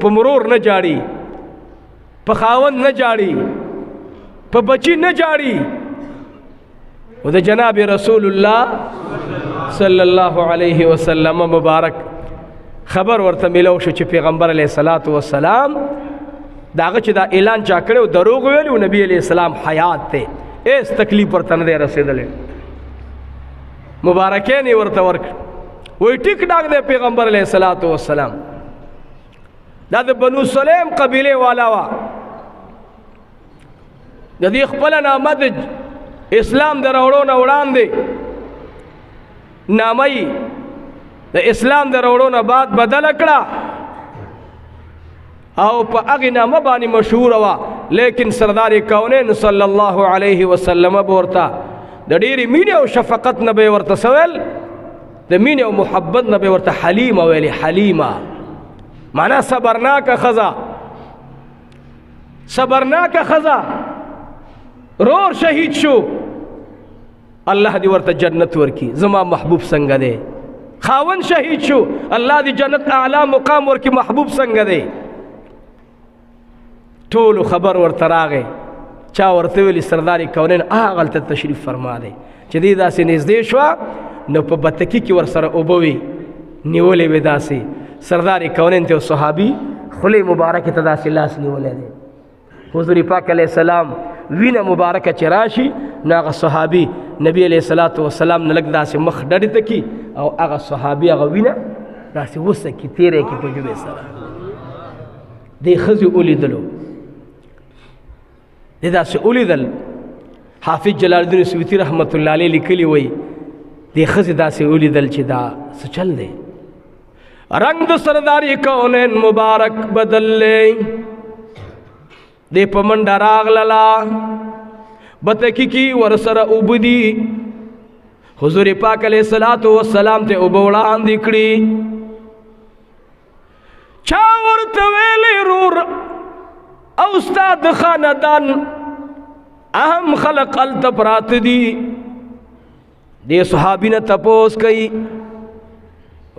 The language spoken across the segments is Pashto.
په مرور نه جاړي، په خاوند نه جاړي، په بچی نه جاړي. او د جناب رسول الله صلی الله علیه وسلم مبارک خبر ورته ملو شو چې پیغمبر علیه الصلاۃ والسلام داغه چې دا اعلان چا کړو دروغ ویلو، نبی علیہ السلام حیات ته اس تکلیف ورته نه رسیدلې. مبارکین ورته ورک وای ټیک ډاګ دی پیغمبر علیہ الصلاۃ والسلام. دا د بنو سلیم قبیله والا وا، د دې خپل نامه د اسلام د راوړو نه وړاندې نامه د اسلام د راوړو نه بعد بدل کړه او په هغه نامه باندې مشهور وا. لیکن سردار کونین صلی الله علیه وسلم ورته د ډېرې مینې او شفقت نه به ورته سوال، د مینې او محبت نه به ورته حلیمه ویلې. حلیمه معنا صبرناک خزا، صبرناک خزا. رور شهید شو، الله دې ورته جنت ورکی. زما محبوب څنګه دی؟ خاون شهید شو، الله دې جنت اعلی مقام ورکی. محبوب څنګه دی؟ ټول خبر ورته راغی. چا ورته ویلي سردار کونین هغلته تشریف فرما دی چې دې داسې نږدې شوه نو په بتکي کې ورسره اوبه وي نیولې وې داسې. سردار کونین ته صحابي خولې مبارکې ته داسې لاس نیولی دی. حضور پاک علیه السلام وینه مبارکه چې راشي نو هغه صحابي نبی علیه الصلاۃ والسلام نه لږ داسې مخ ډډې ته کي او هغه صحابي هغه وینه داسې وسکي تیرې کي په ژبې سره. دې ښځې ولیدلو، دې داسې ولیدل. حافظ جلال الدین سیوطي رحمت الله علیه لیکلي وایي دې ښځې داسې ولیدل چې دا څه چل دی. رنگ د سرداری کونین مبارک بدل لې، دې په منډه راغلله بتکی کی ورسره اوبه دي. حضور پاک علیه الصلاۃ والسلام ته اوبه وړاندې کړي. چا ورته ویلې رور او استاد خاندان اهم خلق هلته پراته دي. دې صحابي نه تپوس کوي،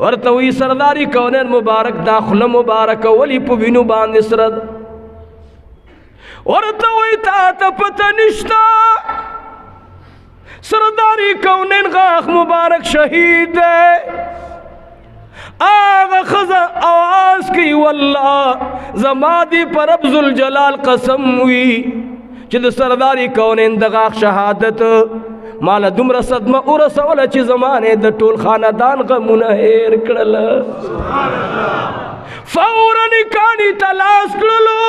ورته وی سرداری کونین مبارک دا خوله مبارکه ولې په وینو باندې سره؟ ورته وی تا ته پته نشته سرداری کونین غاښ مبارک شهید دی. آغا خزا آواز کی والله زما دی پر رب ذوالجلال قسم وی چې د سرداری کونین د غاښ شهادت مال دومره صدمه ورسوله چې زمانه د ټول خاندان غمونه هیر کړل. فورا کانی تلاش کړلو،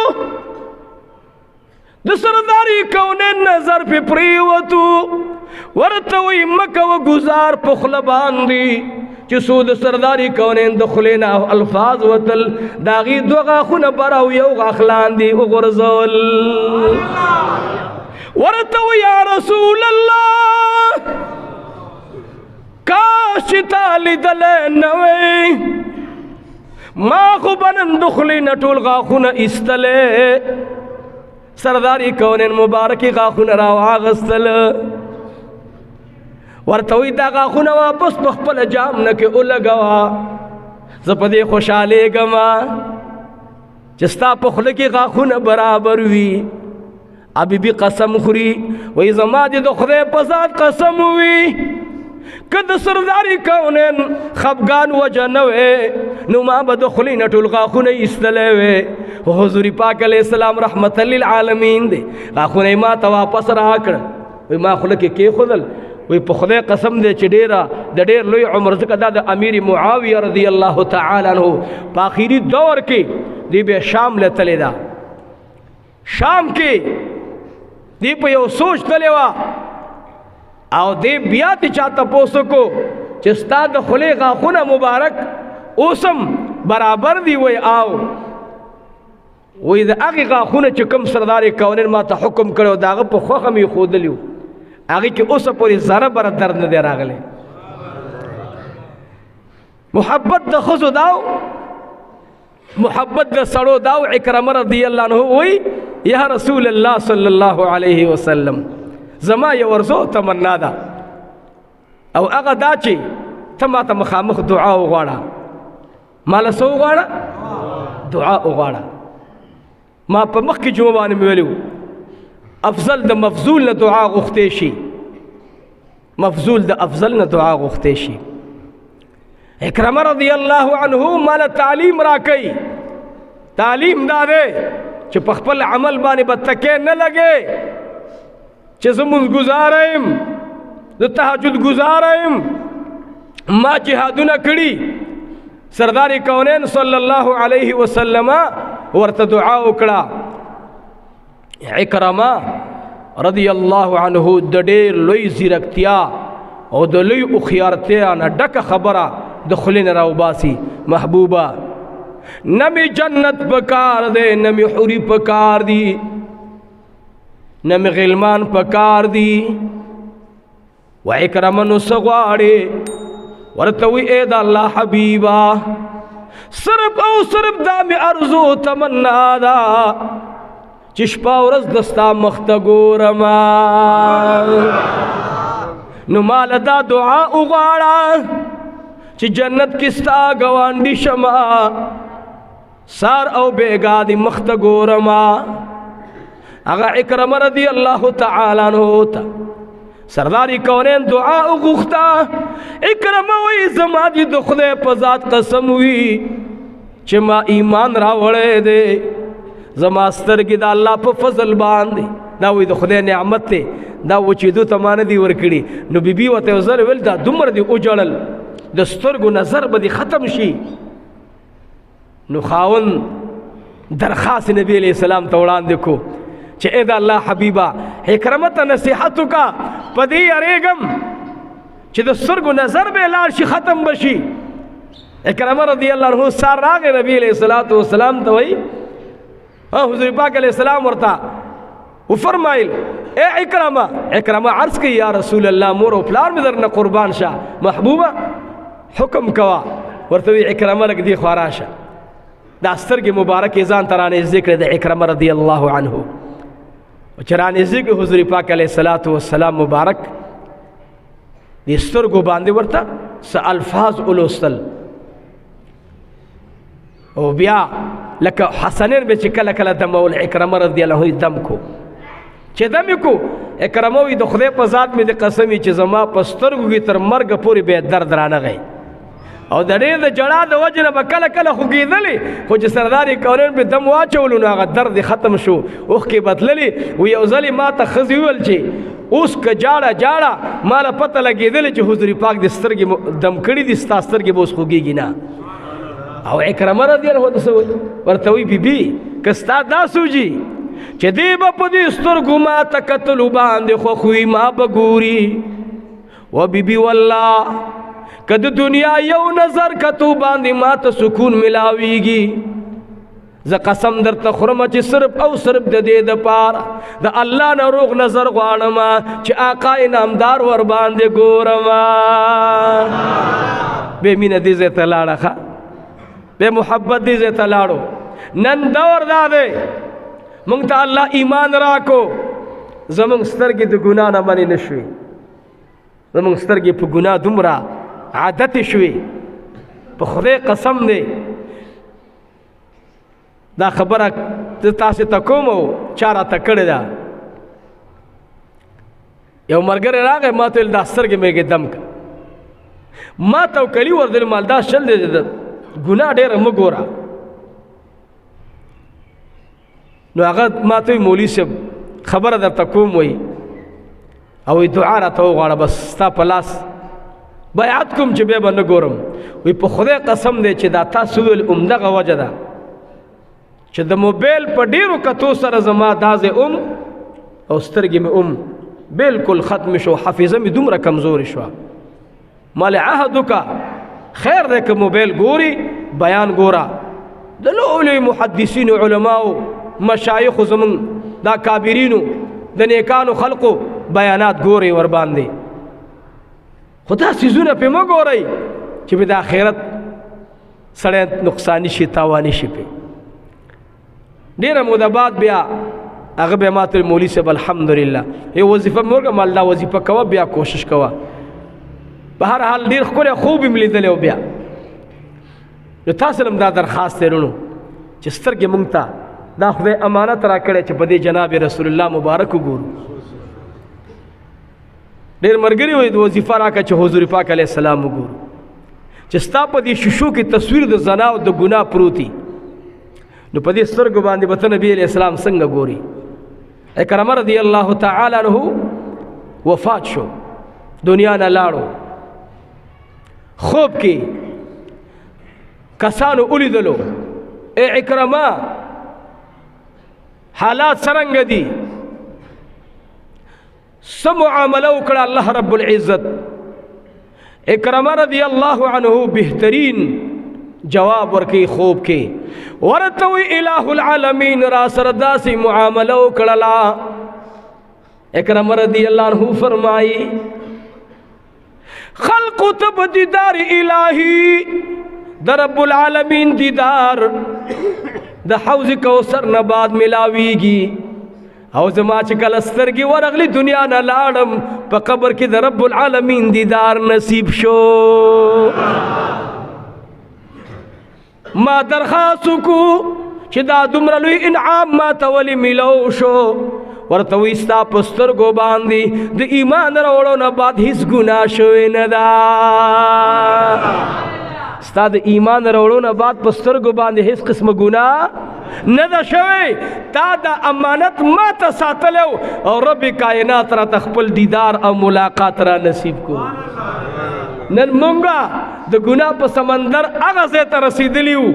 د سرداری کونین نظر په پریوتو. ورته وی مکه و گزار په خوله باندې چې څو د سرداری کونین د خولې نه الفاظ وتل، د هغې دوه غاښونه بر او یو غاښ لاندې وغورځول. ورته وی یا رسول الله کاش چې تا لیدلی نه وی، ما خو به نن د خولې نه ټول غاښونه ایستلی. سرداری کونین مبارکی غاښونه راواغستل. ورته وی دا غاښونه واپس په خپل جام نه کې ولګوه، زه په دې خوشحالېږم چې ستا په خوله کې غاښونه برابر وي. بی قسم خوري وی زما دې د خدای په ذات قسم وي که د سرداری کونین خفګان وجه نه وی نو ما به د خولې نه ټول غاښونه ایستلی وی. حضور پاک علیه السلام رحمت للعالمین دی غاښونه یې ما ته واپس راکړل. وی ما خوله کې کېښودل، وی په خدای قسم دی چې ډېره د ډېر لوی عمر ځکه دا د امیر معاویه رضی الله تعالی عنه په آخري دور کې دی به شام لتلی ده. شام کې دی په یو سوچ تلی وه او دی بیا تی چا تپوس کو چې ستا د خولې غاښونه مبارک اوسم برابر دی؟ وی آو. وی د هغې غاښونه چې کوم سردار کونین ما ته حکم کړی د هغه په خوښه مې ایښودلي وو، هغې کې اوسه پورې ذره بره درد نه دی راغلی. محبت د ښځو داو، محبت د سړو داو. عکرمه رضی الله عنه وی یا رسول الله صلی الله علیه وسلم زما یو ورځو تمنا ده او هغه دا چې ته ما ته مخامخ دعا وغواړه. ما له څه وغواړه؟ دعا وغواړه. ما په مخکې جمعه باندې مې ویلي افضل د مفضول نه دعا غوښتی شي، مفضول د افضل نه دعا غوښتی شي. اکرمه رضی الله عنه مال تعلیم راکوي. تعلیم دا دی چې په خپل عمل باندې به تکې نه لګې چې زه مونځ ګزاره یم، زه تهجد ګزاره یم، ما جهادونه کړي. سردار کونین صلی الله علیه وسلم ورته دعا وکړه. اکرمه رضی الله عنه د ډېر لوی زیرکتیا او د لوی هوښیارتیا نه ډکه خبره د خولې نه راوباسي. محبوبه نه مې جنت پکار دی، نه مې حوري پکار دي، نه مې غلمان پکار دي. و اکرمه نو څه غواړې؟ ورته وی ای د الله حبیبه صرف او صرف دا مې ارزو تمنا ده چې شپه ورځ د ستا مخ ته ګورمه. نو ماله دا دعا وغواړه چې جنت کې ستا ګاونډي شمه، سار او بیګا دې مخ ته ګورمه. هغه اکرمه رضی الله تعالی عنہ ته سرداری کونین دعا وغوښته. اکرمه وی زما دې د خدای په ذات قسم وي چې ما ایمان راوړی دی، زما سترګې د الله په فضل باندې، دا وی د خدای نعمت دی، دا وچېدو ته ما نه دي ورکړي. نو بیبي ورته یو ځل ویل دا دومره دې وجړل د سترګو نظر به دې ختم شي. نو خاوند درخواست نبی علیہ السلام ته وړاندې کو چې اې د الله حبیبه اکرمه ته نصیحت وکړه، په دې یریږم چې د سترګو نظر به لاړ شي، ختم به شي. اکرمه رضی الله عنه سار راغی نبی علیہ السلام ته وایي حضور پاک علیہ السلام ورته وفرمایل اے اکرمه عرض کوي یا رسول الله مور او پلار مې درنه قربان شه، محبوبه حکم کوا. ورته وی اکرمه لږ دې خوا راشه. دا سترګې مبارکې ځان ته رانږدې کړې د اکرمه رضی الله عنه. چې رانږدې کړې حضور پاک علیه السلام مبارک دې سترګو باندې ورته څه الفاظ ولوستل. او بیا لکه حسنین به چې کله کله دمول اکرمه رضی الله عنه دم کو. چې دم یې کو اکرمه وی د خدای په ذات مې د قسم چې زما په سترګو کې تر مرګه پورې به درد رانغی، او د ډېر د جړا د وجې نه به کله کله خوږېدلې، خو چې سردار کونین په دم واچولو نو هغه درد ختم شو، اوښکې بدللې. و یو ځلې ما ته ښځې وویل چې اوس که جاړه ما له پته لګېدلې چې حضور پاک د سترګې دم کړي دي، ستا سترګې به اوس خوږېږي نه. او اکرمه رضی الله عنه ورته وی بیبي که ستا دا سوجي چې دی به په دې سترګو ما ته کتلو باندې خوښ وي ما به ګوري. و بیبي والله که د دنیا یو نظر کتو باندې ما ته سکون ملاویږي، زه قسم درته خورم چې صرف او صرف د دې دپاره د الله نه روغ نظر غواړم چې آقا انعامدار ور باندې ګورم. بې مینه دې ځای ته لاړه ښه، بې محبت دې ځای ته لاړو. نن دور دا دی مونږ ته الله ایمان راکو، زمونږ سترګې د ګناه نه منې نه شوې، زمونږ سترګې په ګناه دومره عادت شوې. په خدای قسم دی دا خبره تاسو ته کوم او چا راته کړې ده. یو ملګری راغی ما ته ویل دا سترګې مې دم کړه، ما ته وکلي ورته مال دا شل دی ګناه ډېره مه ګوره. نو هغه ما ته مولوي صاحب خبره درته کوم وی او دعا راته وغواړه، بس ستا په لاس بیعت کوم چې بیا به نه ګورم. وی په خدای قسم دی چې دا تاسو ویل همدغه وجه ده چې د موبایل په ډېرو کتو سره زما دا ځای او سترګې مې بالکل ختم شو، حافظه مې دومره کمزورې شوه. مال عهد وکړه خیر دی که موبایل ګوري بیان ګوره. د لوی محدثینو علماو مشایخو زمونږ دا کابرینو د نیکانو خلقو بیانات ګوري ور باندې، خو دا څیزونه پې مه ګورئ چې په د آخرت سړی نقصاني شي تاواني شي. پې ډېره موده بعد بیا هغه بیا ما ته مولوي صاحب الحمدلله یو وظیفه مې ورکړه، مال دا وظیفه کوه بیا کوشش کوه. په هر حال ډېر ښکلی خوب یې مې لیدلی و. بیا نو تاسو هم دا درخواست دی رونو چې سترګې مونږ ته دا خدای امانت را کړی چې په دې جناب رسول الله مبارک وګورو. ډېر ملګري وایي د وظیفه راکړه چې حضور پاک علیه السلام وګورو، چې ستا په دې شیشو کې تصویر د زنا او د ګناه پروتي، نو په دې سترګو باندې به ته نبی علیه السلام څنګه ګوري؟ اکرمه رضی الله تعالی عنہ وفات شو، دنیا نه لاړو. خوب کې کسانو ولیدلو اے اکرمه حالات څرنګه دي، څه معامله وکړه الله رب العزت؟ اکرمه رضی الله عنه بهترین جواب ورکړي خوب کې، ورته وی الہ العالمین را سره داسې معامله وکړله. اکرمه رضی الله عنه فرمایي خلق تب دیدار الہی د رب العالمین دیدار د حوض کوثر نه بعد ملاویږي، او زما چې کله سترګې ورغلي دنیا نه لاړم په قبر کې د رب العالمین دیدار نصیب شو. ما درخواست کو چې دا دومره لوی انعام ما ته ولې ملو شو؟ ورته وی ستا په سترګو باندې د ایمان راوړو نه بعد هیڅ ګناه شوې نه ده. ستا د ایمان راوړو نه بعد په سترګو باندې هیڅ قسمه ګناه نه ده شوې. تا دا امانت ما ته ساتلی او رب کائنات راته خپل دیدار او ملاقات را نصیب کو. نن مونږه د ګناه په سمندر هغه ځای ته رسېدلي یو،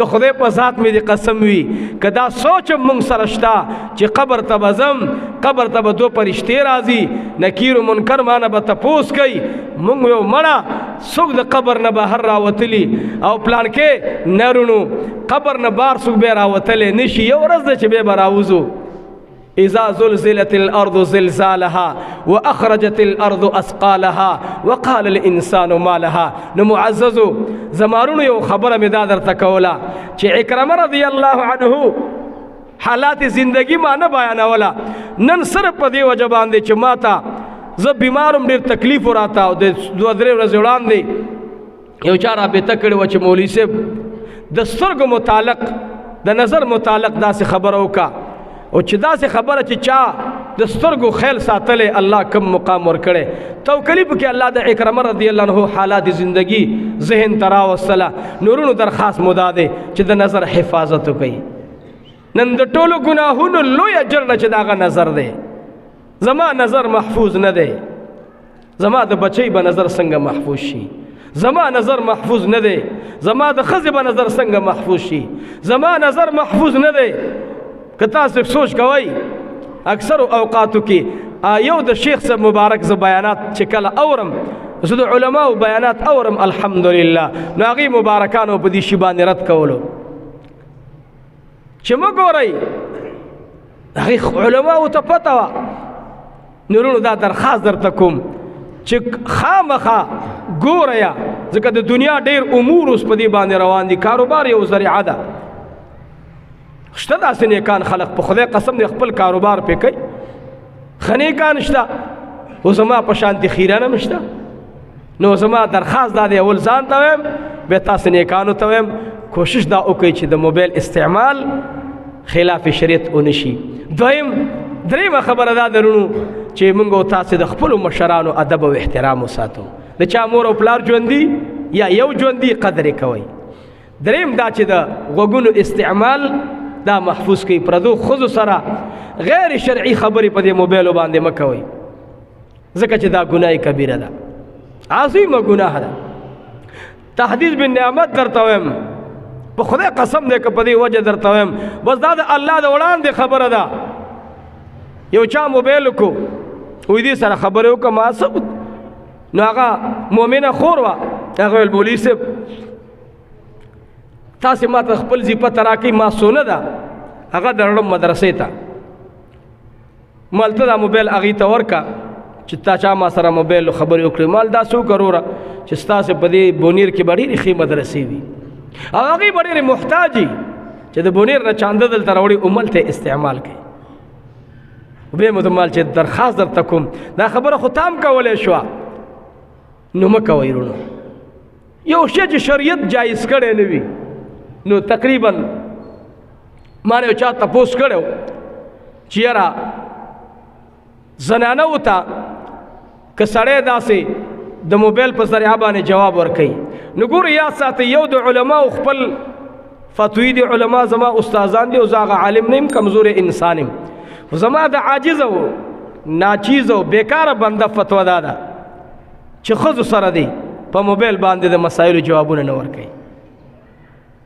د خدای په ذات مې د قسم وي که دا سوچ مونږ سره شته چې قبر ته به ځم، قبر ته به دو فرشتې راځي، نکیر و منکر مانه به تپوس کوي مونږ یو مړه څوک د قبر نه بهر راوتلي او پلانکې نرونو قبر نه بار څوک بیا راوتلی نشي. یو ورځ ده چې بیا به راوځو. اذا زلزلت الارض زلزالها واخرجت الارض اثقالها وقال الانسان ما لها. نو معززو زمارونو یو خبره مې دا درته کوله چې اکرمه رضی الله عنه حالات زندگی ما نه بیانوله. نن صرف په دې وجه باندې چې ما ته زه بیمارم، ډېر تکلیف وراته او د 2-3 ورځې وړاندې یو چا رابطه کړې وه چې مولوي صاحب د سترګو متعلق د نظر متعلق داسې خبره وکړه، او چې داسې خبره چې چا د سترګو خیال ساتلی الله کم مقام ورکړی. توکلی پکې الله د اکرمه رضی الله عنه حالات زندگی ذهن ته راوستله. نورونو درخواست مو دا دی چې د نظر حفاظت وکړي. نن د ټولو ګناهونو لوی اجر ده چې د هغه نظر دی. زما نظر محفوظ نه دی، زما د بچی به نظر څنګه محفوظ شي؟ زما نظر محفوظ نه دی، زما د ښځې به نظر څنګه محفوظ شي؟ زما نظر محفوظ نه دی. که تاسو سوچ کوئ اکثر اوقاتو کې یو د شیخ صاحب مبارک ز بیانات چې کله اورم، زه د علماو بیانات اورم الحمدلله، نو هغې مبارکانو په دې شي باندې رد کولو چې مه ګورئ، هغې علماو ته پته وه. نورونو دا درخواست درته کوم چې خامخا ګورئ، ځکه د دنیا ډېر امور اوس په دې باندې روان دي. کاروبار یو ذریعه ده، شته داسې نیکان خلق په خدای قسم دی خپل کاروبار پې کوي، ښه نیکان شته، خو زما په شانتې خیران هم شته. نو زما درخواست دا دی، اول ځان ته ویم بیا تاسې نیکانو ته ویم کوشش دا وکړئ چې د موبایل استعمال خلاف شریعت ونه شي. دریمه خبره دا درونو چې موږ او تاسې د خپلو مشرانو ادب او احترام وساتو. د چا مور او پلار ژوندي یا یو ژوندي قدر یې کوئ. دریم دا چې د غوږونو استعمال دا محفوظ کړئ. پردو ښځو سره غیر شرعي خبرې په دې موبایلو باندې مه کوئ، ځکه چې دا ګناه کبیره ده، عظیمه ګناه ده. تحدیث بالنعمت درته ویم، په خدای قسم دی که په دې وجه درته ویم، بس دا د الله د وړاندې خبره ده. یو چا موبایل کو وی دې سره خبرې وکړه ما څه، نو هغه مؤمنه خور وه، هغه ویل مولوي صاحب تاسې ما ته خپل زی پته راکړئ، ما سونه ده هغه درړم مدرسې ته، مالته دا موبایل هغې ته ورکړه چې تا چا ما سره موبایل خبرې وکړې. مال داسې وکړه وروره چې ستاسې په دې بونیر کې به ډېرې ښې مدرسې وي، او هغې به ډېرې محتاجي چې د بونیر نه چانده دلته راوړي عمل ته استعمال کوي. بیا مو ته مال چې درخواست درته کوم، دا خبره خو تام کولی شوه، نو مه کوئ وروڼو. یو شی چې شریعت جایز کړی نه وي نو تقریبا ما نه چا تپوس کړو چې یاره زنانو ته که سړی داسې د موبایل په ذریعه باندې جواب ورکوي نو ګورو یاد ساتئ یو د علماو خپل فتوی د علما زما استادان دي او زه هغه عالم نه یم کمزور انسان یم زما د عاجز او ناچیز او بیکاره بنده فتوا دا ده چې ښځو سره دی په موبایل باندې د مسایلو جوابونه نه ورکوي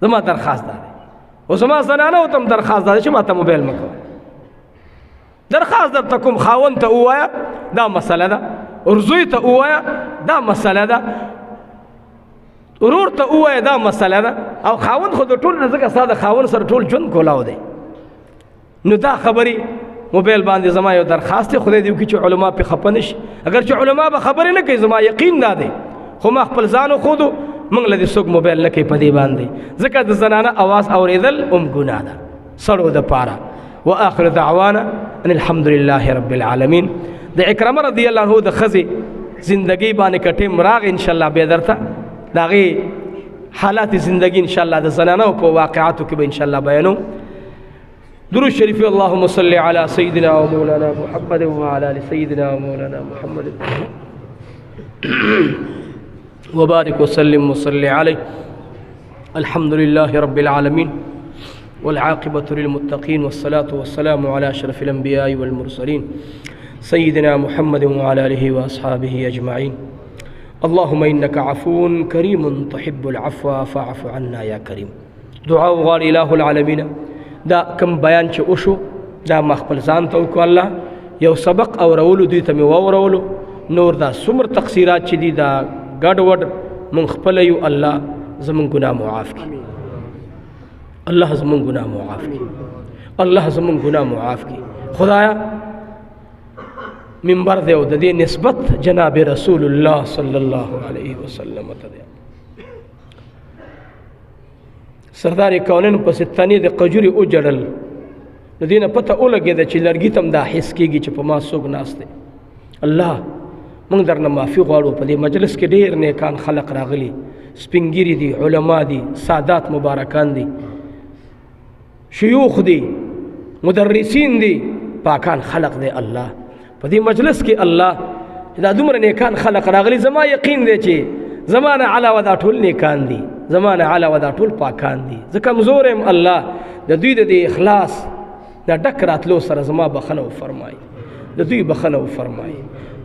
زما درخواست دا دی او زما زنانو ته هم درخواست دا دی چې ما ته موبایل مه کوه درخواست درته کوم خاوند ته ووایه دا مسله ده ورزوی ته ووایه دا مسله ده ورور ته ووایه دا مسله ده او خاوند خو د ټول نه ځکه ستا د خاوند سره ټول ژوند کولاو دی نو دا خبرې موبایل باندې زما یو درخواست دی خدای دې وکړي چې علما پې خفه نه شي اگر چې علما به خبرې نه کوي زما یقین دا دی خو ما خپل ځان وښودو موږ له دې څوک موبایل نه کوي په دې باندې ځکه د زنانه اواز اورېدل هم ګناه ده سړو دپاره وآخر دعوانا ان الحمد لله رب العالمین د اکرمه رضی الله عنه د ښځې زندګۍ باندې که ټیم راغی انشاءالله بیا درته د هغې حالات زندگی انشاءالله د زنانو په واقعاتو کې به انشاءالله بیانو درود شریف اللهم صل علی سیدنا و مولانا محمد وعلى آل سیدنا و مولانا محمد وبارك وسلم وصل عليه الحمد لله رب العالمين والعاقبة للمتقين والصلاة والسلام على أشرف الأنبياء والمرسلين سيدنا محمد وعلى آله وأصحابه أجمعين اللهم إنك عفو كريم تحب العفو فاعف عنا يا كريم دعاء غار إله العالمين دا كم بيان چې وشو دا ما خپل ځان ته وکړو الله یو سبق اورولو دوی ته مې واورولو نور دا څومره تقصیرات چې دي دا ګډ وډ مونږ خپل یو الله زمونږ ګناه معاف کړي الله زمونږ ګناه معاف کړي الله زمونږ ګناه معاف کړي خدایا منبر دی او د دې نسبت جناب رسول الله صلی الله علیه وسلم ته دی سردار کونین پسې تنې د قجوري وجړل د دې نه پته ولګېده چې لرګي ته هم دا حس کېږي چې په ما څوک ناست دی الله موږ درنه معافي غواړو په دې مجلس کې ډېر نیکان خلق راغلي سپینګیري دي علما دي سادات مبارکان دي شیوخ دي مدرسین دي پاکان خلق دی الله په دې مجلس کې الله دا دومره نیکان خلق راغلي زما یقین دی چې زمانه علاوه دا ټول نیکان دي زمانه علاوه دا ټول پاکان دي زه کمزور یم الله د دوی د اخلاص دا ډک راتلو سره زما بخنه وفرمایي د دوی بخنه وفرمایي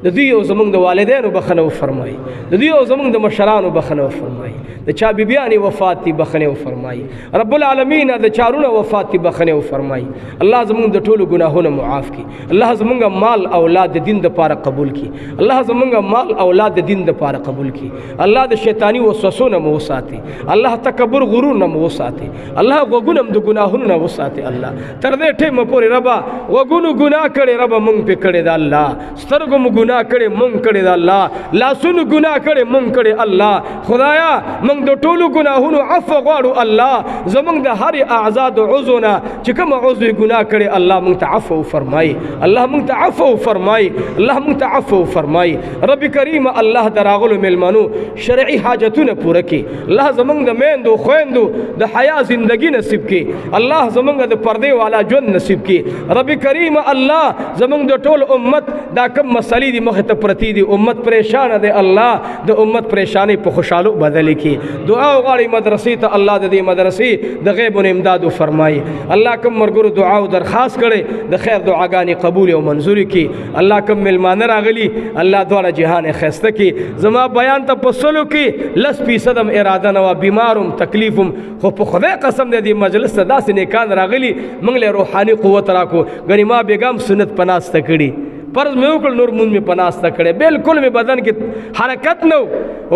د دوی او زمونږ د والدینو بخنه وفرمایي د دوی او زمونږ د مشرانو بخنه وفرمایي د چا بیبیانې وفات دي بخنه وفرمایي رب العالمین د چارونه وفات دي بخنه وفرمایي الله زمونږ د ټولو ګناهونه معاف کړي الله زمونږ مال اولاد د دین دپاره قبول کړي الله زمونږ مال اولاد د دین دپاره قبول کړي الله د شیطاني وسوسو نه مو وساتي الله تکبر غرور نه مو وساتي الله غوږونه د ګناهونو نه وساتي الله تر دې ټیمه پورې ربه غوږونو ګناه کړي ربه مونږ پې کړې ده الله سترګو مو ګناه کړي مونږ کړي ده الله لاسونو ګناه کړي مونږ کړي الله خدایا مونږ د ټولو ګناهونو عفو غواړو الله زمونږ د هر اعضاء د عضو نه چې کوم عضو ګناه کړي الله مونږ ته عفو فرمایي الله مونږ ته عفو فرمایي الله مونږ ته عفو فرمایي رب کریم الله دراغلو ملمنو شرعي حاجتونه پوره کړي الله زمونږ د میندو خویندو د حیا زندگی نصیب کړي الله زمونږ د پردې والا ژوند نصیب کړي رب کریم الله زمونږ د ټول امت دا کوم مسلې دي مخ ته پرتی دي امت پریشان ده الله د امت پریشانی په خوشحالو بدل کړي دعا غواړي مدرسې ته الله د دې مدرسې د غیب او امداد فرمایي الله کوم مرګرو دعا او درخواست کړي د خیر دعاګانې قبول او منظور کړي الله کوم ملمانه راغلي الله دواړه جهان خسته کړي زما بیان ته پسلو کې 10% اراده نه و بیمارم تکلیفم خو په خدای قسم دې مجلس ته داسې نیکان راغلي موږ له روحاني قوت راکو غنی ما بیگم سنت پناسته کړي فرض میں وکړ نور مون میں پناسته کړي بالکل میں بدن کې حرکت نو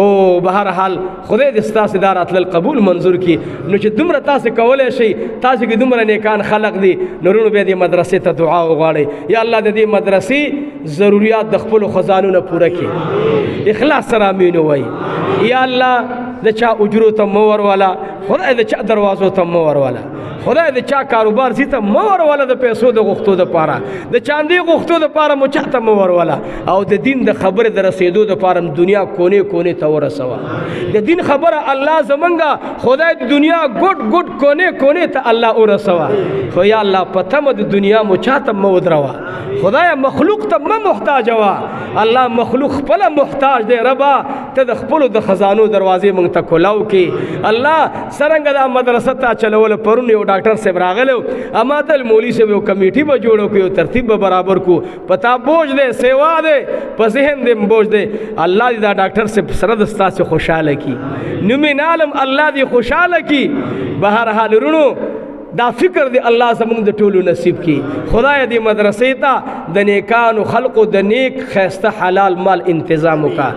او بهر حال خدای دې ستاسو دار اتل قبول منظور کی نو چې دومره تاسو کولای شي تاسو کې دومره نیکان خلق دي نورونو به دې مدرسې ته دعا وغواړي یا الله دې مدرسې ضرورت د خپل خزانونو پوره کړي اخلاص سره امین وای یا الله د چا اجرو ته مور والا خدای د چا دروازو ته مو ورواله، خدای د چا کاروبار سي ته مو ورواله، د پیسو د غوښتو دپاره، د چاندي غوښتو دپاره مو چاته مو ورواله، او د دین د خبرې د رسېدو دپاره دنیا کونې کونې ته ورسوه. د دین خبره الله زمونږه خدای د دنیا ګوټ ګوټ کونې کونې ته الله ورسوه. خو یا الله په تمه د دنیا مو چاته مه ودروه، خدای مخلوق ته مه محتاج وه. الله مخلوق خپله محتاج دی. ربا ته د خپلو د خزانو دروازې موږ ته کولاو کې. الله څرنګه دا مدرسه تا چلوله، پرون یو ډاکټر صاحب راغلی و، اما ته مولوي صاحب یو کمیټي به جوړه کړو، یو ترتیب به برابر کړو، پتا بوج دی، سیوا دی، په ذهن دی بوج دی. الله دې دا ډاکټر صاحب سره د ستاسې خوشحاله کړي، نومې نالم الله دې خوشحاله کړي. بهرحال ورونو دا فکر دی الله زمونږ د ټولو نصیب کی. خدای دې مدرسې ته د نیکانو خلقو د نیک خیسته حلال مال انتظام وکا،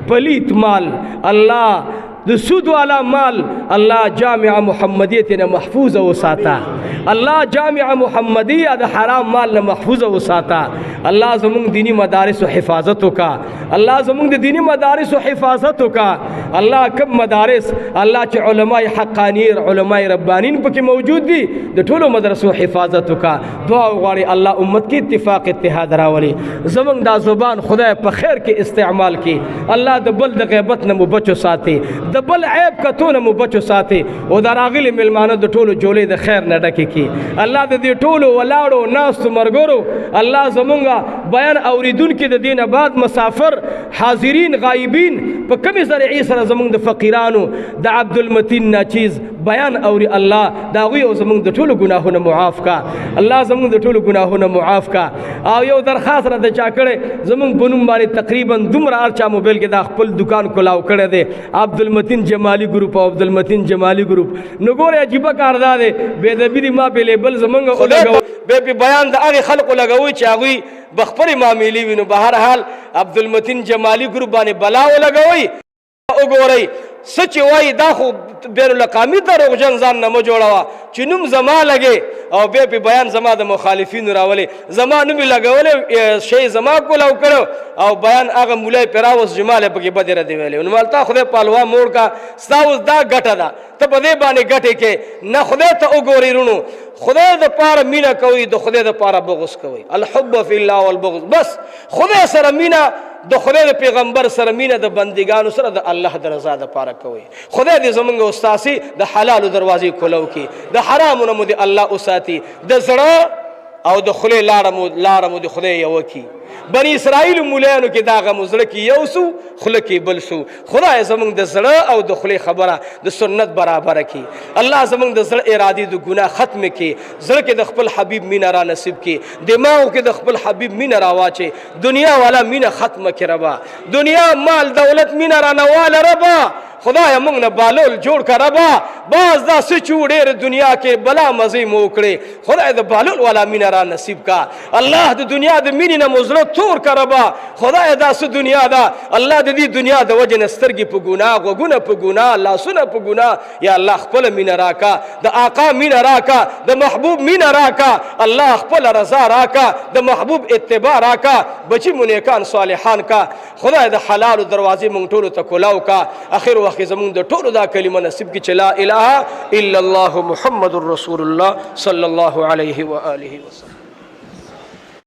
پلیت مال الله د سود والا مال الله جامعه محمدیه نه محفوظ وساته، الله جامعه محمدیه د حرام مال نه محفوظ وساته. الله زمونږ دینی مدارس حفاظت وکا، الله زمونږ د دینی مدارس حفاظت وکا. الله کم مدارس الله چې علماء حقانیر علماء ربانین پکې موجود دي د ټولو مدرسو حفاظت وکا. دعا وغواړي الله امت کې اتفاق اتحاد راولي. زمونږ دا زبان خدای په خیر کې استعمال کړي. الله د بل د غیبت نه مو بچو ساتي، د بل عیب کتو نه مو بچو ساتي، او د راغلي ملمانو د ټولو جولې د خیر نه ډکې کړي. الله د دې ټولو ولاړو ناستو مرګرو الله زمونږ بیان اوریدونکي د دین بعد مسافر حاضرین غایبین په کمی ذریعې سره زمونږ د فقیرانو د عبدالمتین ناچیز بیان اوري، الله دا غوی او زمونږ د ټولو ګناهونه معاف کا. الله زمونږ د ټولو ګناهونه معاف کا. او یو درخواست را د چا کړی زمونږ په نوم باندې تقریبا دومره هر چا موبایل کې دا خپل دکان کولاو کړی دی، عبدالمتین جمالی گروپ او عبدالمتین جمالی گروپ. نو ګوره عجیبه کار دا دی، بې ادبي دي ما په لیبل زمونږ ولګوي، به بیان د هغې خلقو لګوي چې هغوی بخپلې معاملې وي. نو بهرحال عبدالمتین جمالی گروپ باندې بلا ولګوئ. وګورئ څه چې وایي دا خو بین الاقوامي دروغجن ځان نه مه جوړوه چې نوم زما لګې او بیا په بیان زما د مخالفینو راولې، زما نوم یې لګولی، شی زما کولاو کړو او بیان هغه مولای پې راوست جمال یې پکې بدې ردې ویلې. نو مالتا خدای پالوا موړ کا، ستا اوس دا ګټه ده، ته په دې باندې ګټې کې نه. خدای ته وګورئ رونو، خدای د پاره مینه کوئ، د خدای د پاره بغض کوئ. الحب فی الله والبغض، بس خدای سره مینه، د خدای د پیغمبر سره مینه، د بندګانو سره د الله د رضا دپاره کوئ. خدای دې زمونږ استاسي د حلالو دروازې کولو کړي، د حرامو نه مو دې الله وساتي، د زړه او د خولې لاره مو د خدای یوه کړي. بني اسرائیل مولیانو کې دا غم زړه کې یو سو خوله کې بل سو. خدای زمونږ د زړه او د خولې خبره د سنت برابره کړي. الله زمونږ د زړه ارادې د ګناه ختم کړي، زړه کې د خپل حبیب مینه را نصیب کړي، دماغو کې د خپل حبیب مینه را واچي، دنیا والا مینه ختمه کړي ربا، دنیا مال دولت مینه را نواله ربا. خدای موږ نه بالول جوړ کړه ربا، باز دا څه چې ډېر دنیا کې بلا مزې مو وکړې، خدای د بالول والا مینه را نصیب کا. الله د دنیا د مینې نه مو زړه تور کړه ربا. خدای دا څه دنیا ده، الله د دې دنیا د وجې نه سترګې په ګناه، غوږونه په ګناه، لاسونه په ګناه. یا الله خپله مینه راکا، د آقا مینه راکا، د محبوب مینه راکا. الله خپل رضا راکا، د محبوب اتباع راکا، بچی مو نیکان صالحان کا. خدای د حلالو دروازې مونږ ټولو ته کولاو کا. اخر وخت زمونږ د ټولو دا کلمه نصیب کړي چې لا اله الا الله محمد رسول الله صلی الله علیه و آله وسلم.